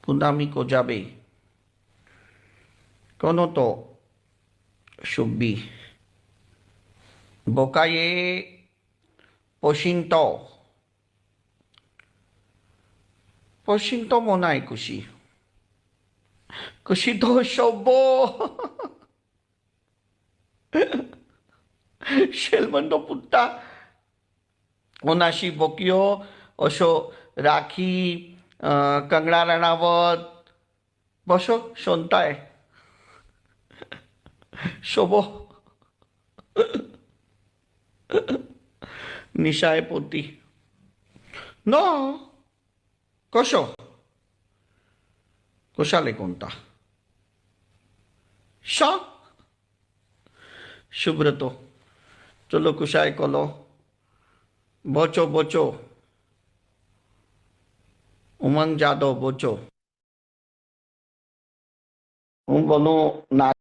পুনামি কোজাবে কোনো তো সুব্বি বোকায়ে পশিন্ত পশিন্ত মনাই কুশি কুশি তো সব্য শেলমন্দ পুত্তা ઓનાશી બોકીઓ ઓશો રાખી કંગણા રણાવત બસો સોનતાય શોભો નિશાએ પોતી નો કશો કુશાલે કોણતા શા શુભ્રતો ચલો કુશાય કોલો બોચો બોચો ઉમંગ જાદવ બોચો હું બોલું ના